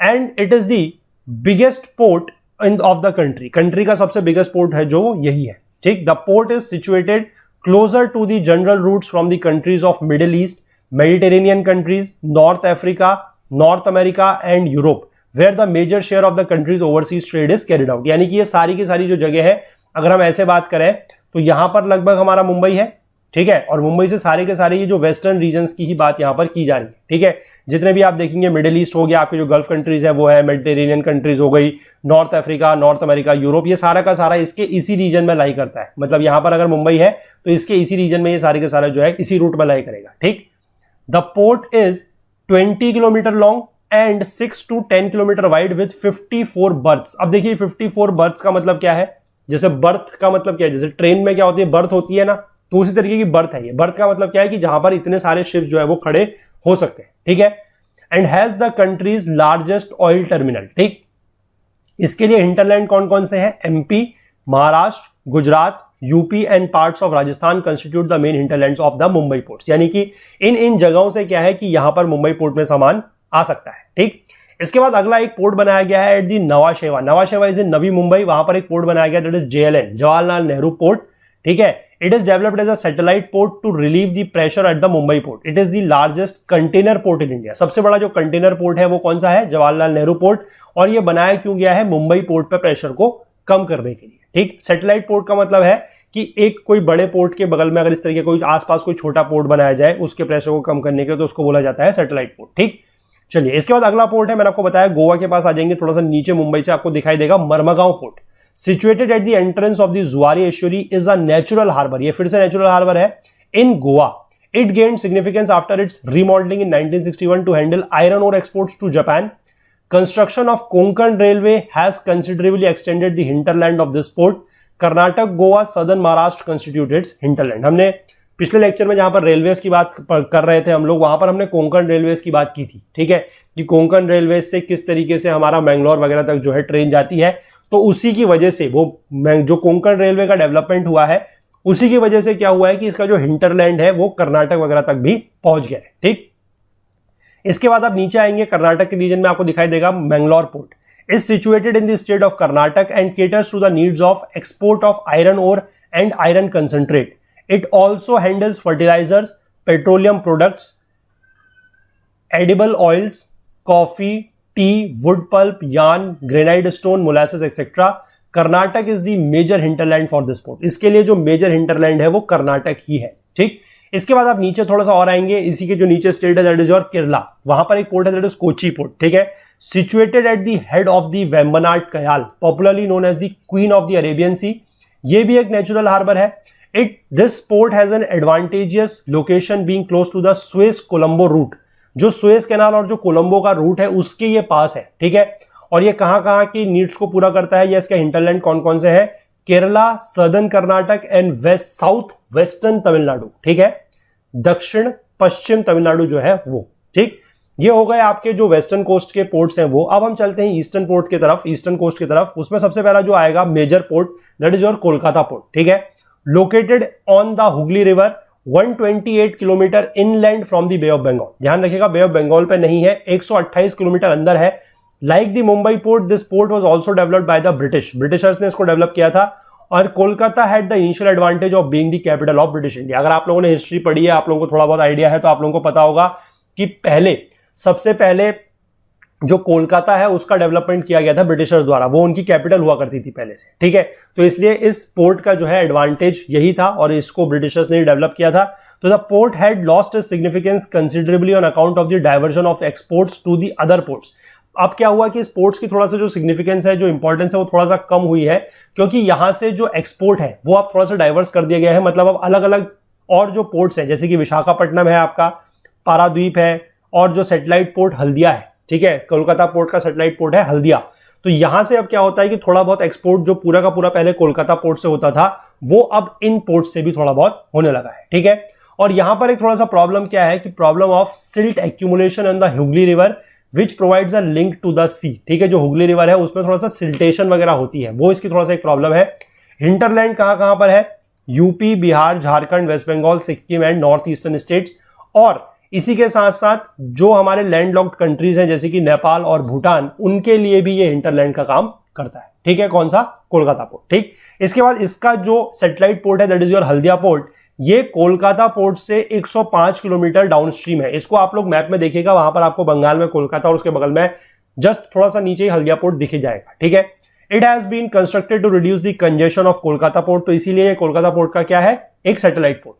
And it is the biggest port in of the country, country का सबसे बिगेस्ट पोर्ट है जो यही है, ठीक। The port is situated closer to the general routes from the countries of Middle East, Mediterranean countries, North Africa, North America and Europe, where the major share of the country's overseas trade is carried out. यानी कि ये सारी की सारी जो जगह है, अगर हम ऐसे बात करें तो यहां पर लगभग हमारा मुंबई है, ठीक है। और मुंबई से सारे के सारे ये जो वेस्टर्न रीजन्स की ही बात यहां पर की जा रही है, ठीक है। जितने भी आप देखेंगे, मिडिल ईस्ट हो गया, आपके जो गल्फ कंट्रीज है वो है, मेडिटेरेनियन कंट्रीज हो गई, north Africa, North America, Europe, ये सारा का सारा इसके इसी रीजन में लाई करता है। मतलब यहां पर अगर मुंबई है तो इसके इसी रीजन में ये सारे के सारे जो है इसी रूट में लाई करेगा, ठीक। The port is 20 kilometre long and 6 to 10 kilometre wide with 54 berths. अब देखिए 54 बर्थ्स का मतलब क्या है, जैसे बर्थ का मतलब क्या है, जैसे ट्रेन में क्या होती है, बर्थ होती है ना, तो उसी तरीके की बर्थ है ये। बर्थ का मतलब क्या है कि जहां पर इतने सारे शिप्स जो है वो खड़े हो सकते हैं, ठीक है। And has the countries largest oil terminal, ठीक। इसके लिए हिंटरलैंड कौन कौन से हैं, MP, Maharashtra, Gujarat, UP and parts of Rajasthan constitute the main hinterlands of the Mumbai ports. यानी कि इन जगहों से क्या है कि यहां पर मुंबई पोर्ट में सामान आ सकता है, ठीक। इसके बाद अगला एक पोर्ट बनाया गया है एट दी नवा शेवा। नवा शेवा इज इन नवी मुंबई, वहां पर एक पोर्ट बनाया गया that is JLN, Jawaharlal Nehru port, ठीक है। It is developed as a satellite port to relieve the pressure at the Mumbai port. It is the largest container port in India. सबसे बड़ा जो कंटेनर पोर्ट है वो कौन सा है, जवाहरलाल नेहरू पोर्ट। और ये बनाया क्यों गया है, मुंबई पोर्ट पे प्रेशर को कम करने के लिए, ठीक। सैटेलाइट पोर्ट का मतलब है कि एक कोई बड़े पोर्ट के बगल में अगर इस तरीके कोई आसपास कोई छोटा पोर्ट बनाया जाए उसके प्रेशर को कम करने के लिए, तो उसको बोला जाता है सैटेलाइट पोर्ट, ठीक। चलिए, इसके बाद अगला पोर्ट है, मैंने आपको बताया गोवा के पास आ जाएंगे, थोड़ा सा नीचे मुंबई से आपको दिखाई देगा, Marmagao port. Situated at the entrance of the Zuari estuary, is a natural harbour. ये फिर से नेचुरल हार्बर है in Goa. It gained significance after its remodelling in 1961 to handle iron ore exports to Japan. Construction of Konkan railway has considerably extended the hinterland of this port. Karnataka, Goa, southern Maharashtra constitute its hinterland. हमने पिछले lecture में जहां पर railways की बात कर रहे थे हम लोग, वहां पर हमने कोंकण रेलवेज की बात की थी, ठीक है, कि कोंकण रेलवेज से किस तरीके से हमारा मैंगलोर वगैरह तक जो है ट्रेन जाती है। तो उसी की वजह से वो जो कोंकण रेलवे का डेवलपमेंट हुआ है, उसी की वजह से क्या हुआ है कि इसका जो हिंटरलैंड है वो कर्नाटक वगैरह तक भी पहुंच गया है, ठीक। इसके बाद आप नीचे आएंगे, कर्नाटक के रीजन में आपको दिखाई देगा Mangalore port is situated in the state of Karnataka and caters to the needs of export of iron ore and iron concentrate. It also handles fertilizers, petroleum products, edible oils, coffee, tea, wood pulp, yarn, granite stone, molasses, etc. Karnataka is the major hinterland for this port. इसके लिए जो major hinterland है वो कर्नाटक ही है, ठीक। इसके बाद आप नीचे थोड़ा सा और आएंगे, इसी के जो नीचे स्टेट है दैट इज योर केरला। वहां पर एक पोर्ट है दैट इज कोची पोर्ट, ठीक है। Situated at the head of the Vembanad Kayal, popularly known as the queen of the Arabian sea. ये भी एक नेचुरल हार्बर है। This port has an advantageous location being close to the Suez-Colombo route। जो Suez canal और जो कोलंबो का root है उसके ये पास है, ठीक है। और ये कहां की नीड्स को पूरा करता है, ये इसका हिंटरलैंड कौन कौन से है, Kerala, southern Karnataka and south western Tamil Nadu, ठीक है। दक्षिण पश्चिम तमिलनाडु जो है वो, ठीक। ये हो गए आपके जो वेस्टर्न कोस्ट के पोर्ट्स हैं वो। अब हम चलते हैं ईस्टर्न पोर्ट की तरफ, ईस्टर्न कोस्ट की तरफ। उसमें सबसे पहला जो आएगा major port that is your Kolkata port, ठीक है। Located on the Hooghly river 128 kilometre inland from the Bay of Bengal. ध्यान रखिएगा, बे ऑफ बंगाल पे नहीं है, 128 किलोमीटर अंदर है। Like the Mumbai port, this port was also developed by the Britishers ने इसको डेवलप किया था। और Kolkata had the initial advantage of being the capital of British India. अगर आप लोगों ने हिस्ट्री पढ़ी है, आप लोगों को थोड़ा बहुत आइडिया है, तो आप लोगों को पता होगा कि सबसे पहले जो कोलकाता है उसका डेवलपमेंट किया गया था ब्रिटिशर्स द्वारा, वो उनकी कैपिटल हुआ करती थी पहले से, ठीक है। तो इसलिए इस पोर्ट का जो है एडवांटेज यही था और इसको ब्रिटिशर्स ने डेवलप किया था। तो the port had lost its significance considerably on account of the diversion of exports to the other ports. अब क्या हुआ कि स्पोर्ट्स की थोड़ा सा जो सिग्निफिकेंस है, जो इंपॉर्टेंस है, वो थोड़ा सा कम हुई है, क्योंकि यहां से जो एक्सपोर्ट है वो अब थोड़ा सा डाइवर्स कर दिया गया है। मतलब अब अलग अलग और जो पोर्ट्स है, जैसे कि विशाखापट्टनम है, आपका पारादीप है, और जो सैटेलाइट पोर्ट हल्दिया है, ठीक है, कोलकाता पोर्ट का सैटेलाइट पोर्ट है हल्दिया। तो यहां से अब क्या होता है कि थोड़ा बहुत एक्सपोर्ट जो पूरा का पूरा पहले कोलकाता पोर्ट से होता था, वो अब इन पोर्ट से भी थोड़ा बहुत होने लगा है, ठीक है। और यहां पर एक थोड़ा सा प्रॉब्लम क्या है कि problem of silt accumulation in the Hooghly river which provides a link to the sea, ठीक है। जो हुगली रिवर है उसमें थोड़ा सा सिल्टेशन वगैरह होती है, वो इसकी थोड़ा सा एक प्रॉब्लम है। हिंटरलैंड कहां पर है? UP, Bihar, Jharkhand, West Bengal, Sikkim and north eastern states. और इसी के साथ साथ जो हमारे लैंडलॉक्ड कंट्रीज हैं जैसे कि नेपाल और भूटान, उनके लिए भी ये हिंटरलैंड का काम करता है, ठीक है। कौन सा? कोलकाता पोर्ट, ठीक। इसके बाद इसका जो सैटेलाइट पोर्ट है that is your Haldia port, ये कोलकाता पोर्ट से 105 किलोमीटर डाउनस्ट्रीम है। इसको आप लोग मैप में देखिएगा, वहां पर आपको बंगाल में कोलकाता और उसके बगल में जस्ट थोड़ा सा नीचे ही हल्दिया पोर्ट दिख जाएगा, ठीक है। It has been constructed to reduce the congestion of Kolkata port, तो इसीलिए कोलकाता पोर्ट का क्या है? एक satellite port.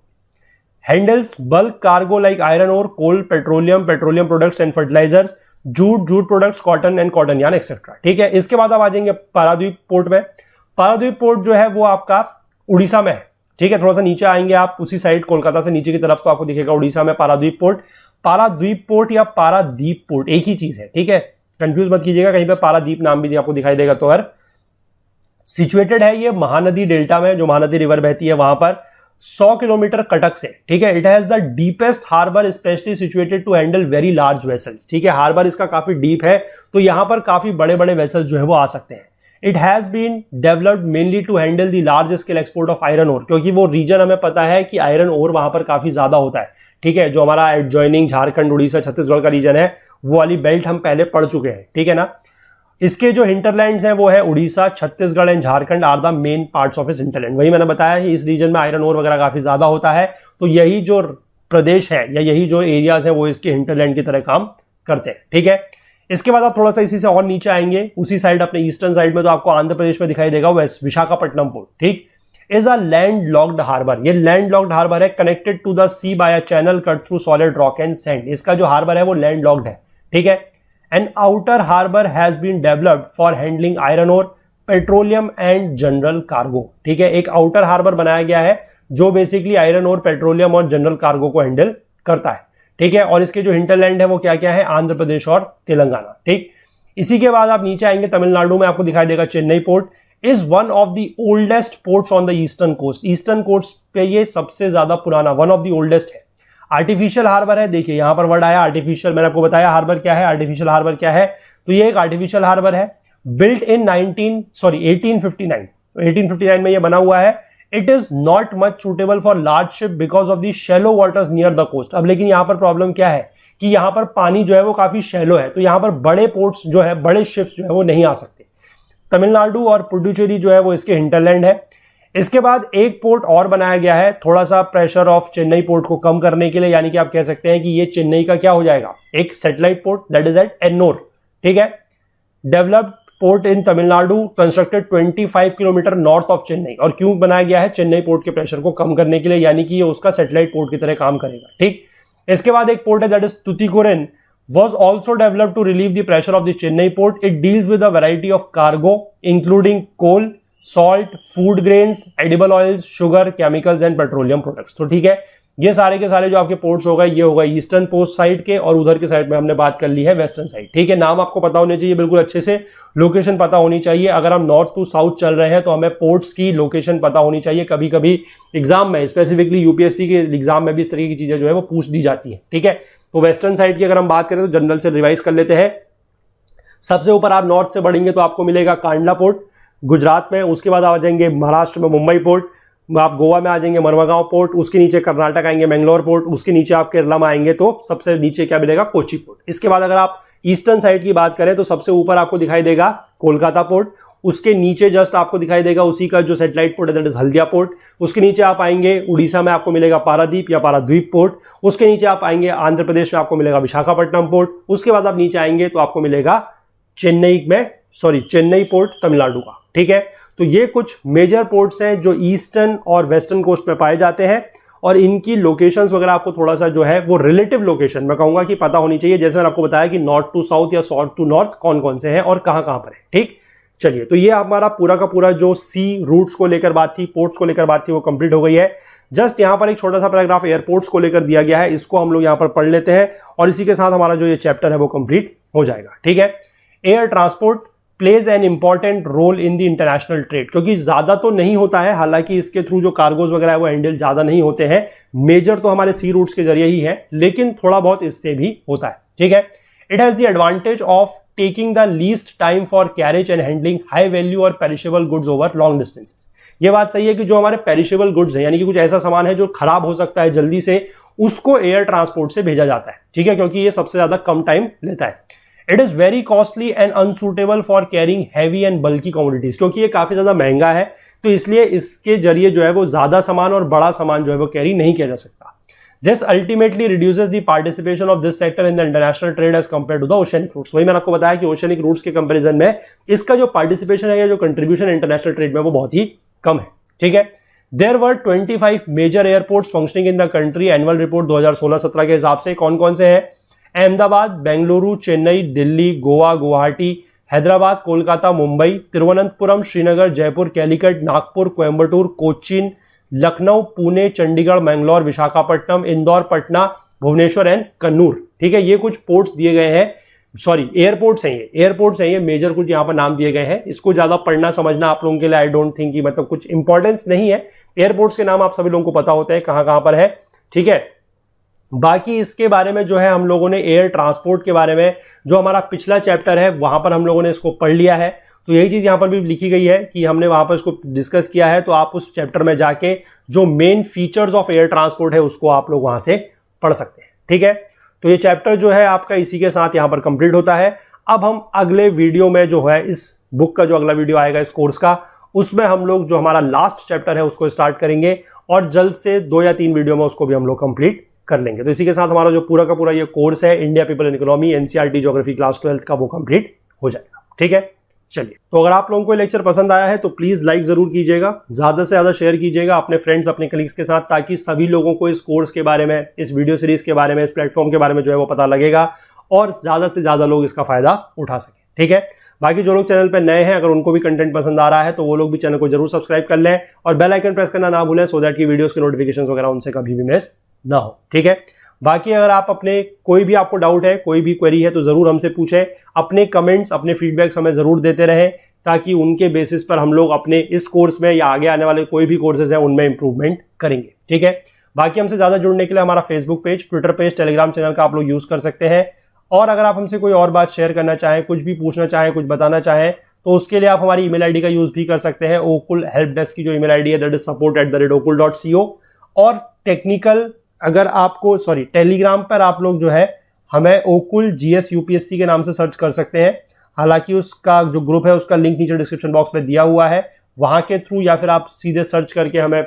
Handles bulk cargo like iron ore, coal, petroleum products and fertilisers, jute products, cotton and cotton yarn etcetera, ठीक है। इसके बाद आप आ जाएंगे पारादीप पोर्ट में। पारादीप पोर्ट जो है वो आपका उड़ीसा में है, ठीक है। थोड़ा सा नीचे आएंगे आप उसी साइड कोलकाता से नीचे की तरफ, तो आपको दिखेगा उड़ीसा में पारादीप पोर्ट। पारादीप पोर्ट या पारादीप पोर्ट एक ही चीज है, ठीक है, कंफ्यूज मत कीजिएगा, कहीं पे पारादीप नाम भी आपको दिखाई देगा। तो हर सिचुएटेड है ये महानदी डेल्टा में, जो महानदी रिवर बहती है वहां पर 100 किलोमीटर कटक से, ठीक है। It has the deepest harbour specially situated to handle very large vessels, ठीक है। हार्बर इसका काफी डीप है, तो यहां पर काफी बड़े बड़े वेसल्स जो है वो आ सकते हैं। It has been developed mainly to handle the large scale export of iron ore, क्योंकि वो रीजन हमें पता है कि आयरन ओर वहां पर काफी ज्यादा होता है, ठीक है। जो हमारा एडजॉइनिंग झारखंड, उड़ीसा, छत्तीसगढ़ का रीजन है, वो वाली बेल्ट हम पहले पढ़ चुके हैं, ठीक है ना। इसके जो हिंटरलैंड्स हैं वो है Orissa, Chhattisgarh and Jharkhand are the main parts of इस हिंटरलैंड। वही मैंने बताया कि इस रीजन में आयरन ओर वगैरह काफी ज्यादा होता है, तो यही जो प्रदेश है या यही जो एरियाज हैं वो इसके हिंटरलैंड की तरह काम करते हैं, ठीक है। इसके बाद आप थोड़ा सा इसी से और नीचे आएंगे उसी साइड अपने ईस्टर्न साइड में, तो आपको आंध्र प्रदेश में दिखाई देगा वेस्ट विशाखापट्टनम पोर्ट, ठीक। Is a land locked harbour, ये लैंड लॉक्ड हार्बर है, connected to the sea by a channel cut through solid rock and sand. इसका जो हार्बर है वो लैंड लॉक्ड है, ठीक है। An outer harbour has been developed for handling iron ore, petroleum and general cargo, ठीक है। एक आउटर हार्बर बनाया गया है जो बेसिकली आयरन ओर, पेट्रोलियम और जनरल कार्गो को हैंडल करता है, ठीक है। और इसके जो हिंटरलैंड है वो क्या क्या है? आंध्र प्रदेश और तेलंगाना, ठीक। इसी के बाद आप नीचे आएंगे तमिलनाडु में, आपको दिखाई देगा Chennai port is one of the oldest ports on the eastern coast. Eastern coast पे ये सबसे ज्यादा पुराना, वन ऑफ द ओल्डेस्ट है। आर्टिफिशियल हार्बर है, देखिए यहां पर वर्ड आया आर्टिफिशियल, मैंने आपको बताया हार्बर क्या है, आर्टिफिशियल हार्बर क्या है। तो ये एक आर्टिफिशियल हार्बर है, बिल्ट इन 1859 में ये बना हुआ है। It is not much suitable for large ship because of the shallow waters near the coast. अब लेकिन यहां पर प्रॉब्लम क्या है कि यहां पर पानी जो है वो काफी शैलो है, तो यहां पर बड़े पोर्ट्स जो है, बड़े शिप्स जो है वो नहीं आ सकते। तमिलनाडु और पुडुचेरी जो है वो इसके हिंटरलैंड है। इसके बाद एक पोर्ट और बनाया गया है थोड़ा सा प्रेशर ऑफ चेन्नई पोर्ट को कम करने के लिए, यानी कि आप कह सकते हैं कि ये चेन्नई का क्या हो जाएगा? एक satellite port, that is at Ennore, ठीक है। Developed port in Tamil Nadu, constructed 25 kilometre north of Chennai. और क्यों बनाया गया है? चेन्नई पोर्ट के प्रेशर को कम करने के लिए, यानी कि ये उसका सैटेलाइट पोर्ट की तरह काम करेगा, ठीक। इसके बाद एक पोर्ट है that is Tuticorin, was also developed to relieve the pressure of the Chennai port. It deals with a variety of cargo including coal, salt, food grains, edible oils, sugar, chemicals and petroleum products. तो ठीक है, ये सारे के सारे जो आपके ports हो गए, ये होगा ईस्टर्न पोस्ट साइड के, और उधर के साइड में हमने बात कर ली है वेस्टर्न साइड, ठीक है। नाम आपको पता होने चाहिए बिल्कुल अच्छे से, लोकेशन पता होनी चाहिए। अगर हम नॉर्थ टू साउथ चल रहे हैं तो हमें पोर्ट्स की लोकेशन पता होनी चाहिए। कभी कभी एग्जाम में, स्पेसिफिकली यूपीएससी के एग्जाम में भी इस तरीके की चीजें जो है वो पूछ दी जाती है, ठीक है। तो वेस्टर्न साइड की अगर हम बात करें तो जनरल से रिवाइज कर लेते हैं। सबसे ऊपर आप नॉर्थ से बढ़ेंगे तो आपको मिलेगा कांडला पोर्ट गुजरात में, उसके बाद आ जाएंगे महाराष्ट्र में मुंबई पोर्ट, आप गोवा में आ जाएंगे मरमगांव पोर्ट, उसके नीचे कर्नाटक आएंगे मैंगलोर पोर्ट, उसके नीचे आप केरला में आएंगे तो सबसे नीचे क्या मिलेगा? कोची पोर्ट। इसके बाद अगर आप ईस्टर्न साइड की बात करें तो सबसे ऊपर आपको दिखाई देगा कोलकाता पोर्ट, उसके नीचे जस्ट आपको दिखाई देगा उसी का जो सैटेलाइट पोर्ट है, दैट इज हल्दिया पोर्ट। उसके नीचे आप आएंगे उड़ीसा में आपको मिलेगा पारादीप या पाराद्वीप पोर्ट। उसके नीचे आप आएंगे आंध्र प्रदेश में आपको मिलेगा विशाखापट्टनम पोर्ट। उसके बाद आप नीचे आएंगे तो आपको मिलेगा चेन्नई पोर्ट तमिलनाडु का। ठीक है, तो ये कुछ मेजर पोर्ट्स हैं जो ईस्टर्न और वेस्टर्न कोस्ट में पाए जाते हैं, और इनकी लोकेशंस वगैरह आपको थोड़ा सा जो है वो रिलेटिव लोकेशन मैं कहूंगा कि पता होनी चाहिए। जैसे मैंने आपको बताया कि नॉर्थ टू साउथ या साउथ टू नॉर्थ कौन कौन से हैं और कहां कहां पर है। ठीक, चलिए, तो ये हमारा पूरा का पूरा जो सी रूट्स को लेकर बात थी, पोर्ट्स को लेकर बात थी, वो कंप्लीट हो गई है। जस्ट यहां पर एक छोटा सा पैराग्राफ एयरपोर्ट्स को लेकर दिया गया है, इसको हम लोग यहां पर पढ़ लेते हैं और इसी के साथ हमारा जो ये चैप्टर है वो कंप्लीट हो जाएगा। ठीक है, air transport plays an important role in the international trade, क्योंकि ज्यादा तो नहीं होता है, हालांकि इसके थ्रू जो कार्गोज वगैरह है वो हैंडल ज्यादा नहीं होते हैं, मेजर तो हमारे सी रूट्स के जरिए ही है, लेकिन थोड़ा बहुत इससे भी होता है। ठीक है, it has the advantage of taking the least time for carriage and handling high value और perishable goods over long distances. ये बात सही है कि जो हमारे पेरिशेबल गुड्स है, यानी कि कुछ ऐसा सामान है जो खराब हो सकता है जल्दी से, उसको एयर ट्रांसपोर्ट से भेजा जाता है। ठीक है, क्योंकि ये सबसे ज्यादा कम टाइम लेता है। It is very costly and unsuitable for carrying heavy and bulky commodities, क्योंकि ये काफी ज्यादा महंगा है, तो इसलिए इसके जरिए जो है वो ज्यादा सामान और बड़ा सामान जो है वो कैरी नहीं किया जा सकता। This ultimately reduces the participation of this sector in the international trade as compare to the oceanic routes. वही मैंने आपको बताया कि ओशियनिक रूट्स के कंपैरिजन में इसका जो पार्टिसिपेशन है या जो कंट्रीब्यूशन इंटरनेशनल ट्रेड में वो बहुत ही कम है। ठीक है, there were 25 major airports functioning in the country. Annual report 2016-17 के हिसाब से कौन कौन से हैं? अहमदाबाद, बेंगलुरु, चेन्नई, दिल्ली, गोवा, गुवाहाटी, हैदराबाद, कोलकाता, मुंबई, तिरुवनंतपुरम, श्रीनगर, जयपुर, कैलिकट, नागपुर, कोयंबटूर, कोचीन, लखनऊ, पुणे, चंडीगढ़, मैंगलोर, विशाखापट्टनम, इंदौर, पटना, भुवनेश्वर एंड कन्नूर। ठीक है, ये कुछ पोर्ट्स दिए गए हैं, सॉरी एयरपोर्ट्स हैं, ये एयरपोर्ट्स हैं, ये मेजर कुछ यहाँ पर नाम दिए गए हैं। इसको ज्यादा पढ़ना समझना आप लोगों के लिए आई डोंट थिंक कि मतलब कुछ इंपॉर्टेंस नहीं है। एयरपोर्ट्स के नाम आप सभी लोगों को पता होते हैं कहां कहां पर है। ठीक है, बाकी इसके बारे में जो है हम लोगों ने एयर ट्रांसपोर्ट के बारे में जो हमारा पिछला चैप्टर है वहां पर हम लोगों ने इसको पढ़ लिया है, तो यही चीज यहां पर भी लिखी गई है कि हमने वहां पर इसको डिस्कस किया है। तो आप उस चैप्टर में जाके जो main features of air transport है उसको आप लोग वहां से पढ़ सकते हैं। ठीक है, तो ये चैप्टर जो है आपका इसी के साथ यहां पर कंप्लीट होता है। अब हम अगले वीडियो में जो है इस बुक का जो अगला वीडियो आएगा इस कोर्स का, उसमें हम लोग जो हमारा लास्ट चैप्टर है उसको स्टार्ट करेंगे और जल्द से 2 या 3 वीडियो में उसको भी हम लोग कंप्लीट कर लेंगे। तो इसी के साथ हमारा जो पूरा का पूरा ये कोर्स है India people and economy NCERT geography class 12th का वो कंप्लीट हो जाएगा। ठीक है, चलिए, तो अगर आप लोगों को लेक्चर पसंद आया है तो प्लीज लाइक जरूर कीजिएगा, ज्यादा से ज्यादा शेयर कीजिएगा अपने फ्रेंड्स अपने कलीग्स के साथ, ताकि सभी लोगों को इस कोर्स के बारे में, इस वीडियो सीरीज के बारे में, इस प्लेटफॉर्म के बारे में जो है वो पता लगेगा और ज्यादा से ज्यादा लोग इसका फायदा उठा सकें। ठीक है, बाकी जो लोग चैनल पर नए हैं अगर उनको भी कंटेंट पसंद आ रहा है तो वो लोग भी चैनल को जरूर सब्सक्राइब कर लें और बेल आइकन प्रेस करना ना भूलें, सो दैट की वीडियोस के नोटिफिकेशन वगैरह उनसे कभी भी मिस ना हो। ठीक है, बाकी अगर आप अपने कोई भी आपको डाउट है, कोई भी क्वेरी है तो जरूर हमसे पूछें। अपने कमेंट्स, अपने फीडबैक्स हमें जरूर देते रहें, ताकि उनके बेसिस पर हम लोग अपने इस कोर्स में या आगे आने वाले कोई भी कोर्सेज हैं उनमें इंप्रूवमेंट करेंगे। ठीक है, बाकी हमसे ज्यादा जुड़ने के लिए हमारा Facebook page, Twitter page, Telegram channel का आप लोग यूज कर सकते हैं। और अगर आप हमसे कोई और बात शेयर करना चाहें, कुछ भी पूछना चाहें, कुछ बताना चाहें, तो उसके लिए आप हमारी ईमेल आईडी का यूज भी कर सकते हैं। ओकुल हेल्प डेस्क की जो ईमेल आईडी है दैट इज support@okul.co। और टेक्निकल अगर आपको टेलीग्राम पर आप लोग जो है हमें ओकुल GS UPSC के नाम से सर्च कर सकते हैं। हालांकि उसका जो ग्रुप है उसका लिंक नीचे डिस्क्रिप्शन बॉक्स में दिया हुआ है, वहां के थ्रू या फिर आप सीधे सर्च करके हमें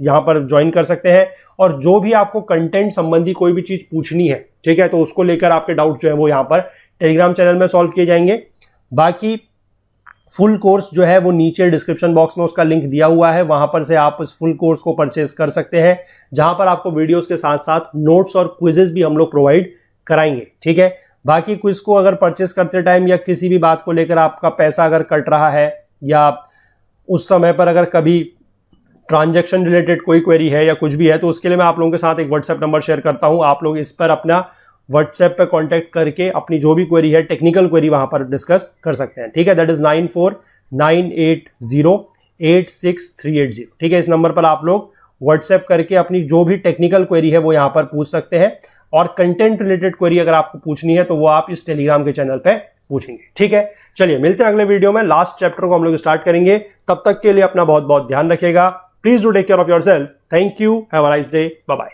यहां पर ज्वाइन कर सकते हैं। और जो भी आपको कंटेंट संबंधी कोई भी चीज पूछनी है, ठीक है, तो उसको लेकर आपके डाउट जो है वो यहाँ पर टेलीग्राम चैनल में सॉल्व किए जाएंगे। बाकी फुल कोर्स जो है वो नीचे डिस्क्रिप्शन बॉक्स में उसका लिंक दिया हुआ है, वहां पर से आप इस फुल कोर्स को परचेज कर सकते हैं, जहां पर आपको वीडियोस के साथ साथ नोट्स और क्विजेस भी हम लोग प्रोवाइड कराएंगे। ठीक है, बाकी क्विज को अगर परचेस करते टाइम या किसी भी बात को लेकर आपका पैसा अगर कट रहा है या उस समय पर अगर कभी ट्रांजैक्शन रिलेटेड कोई क्वेरी है या कुछ भी है, तो उसके लिए मैं आप लोगों के साथ एक व्हाट्सएप नंबर शेयर करता हूं। आप लोग इस पर अपना व्हाट्सएप पे कांटेक्ट करके अपनी जो भी क्वेरी है, टेक्निकल क्वेरी, वहां पर डिस्कस कर सकते हैं। ठीक है, दैट इज 9498086380। ठीक है, इस नंबर पर आप लोग व्हाट्सएप करके अपनी जो भी टेक्निकल क्वेरी है वो यहां पर पूछ सकते हैं। और कंटेंट रिलेटेड क्वेरी अगर आपको पूछनी है तो वो आप इस टेलीग्राम के चैनल पे पूछेंगे। ठीक है, चलिए मिलते हैं अगले वीडियो में, लास्ट चैप्टर को हम लोग स्टार्ट करेंगे। तब तक के लिए अपना बहुत बहुत ध्यान रखिएगा। Please do take care of yourself. Thank you, have a nice day, bye bye.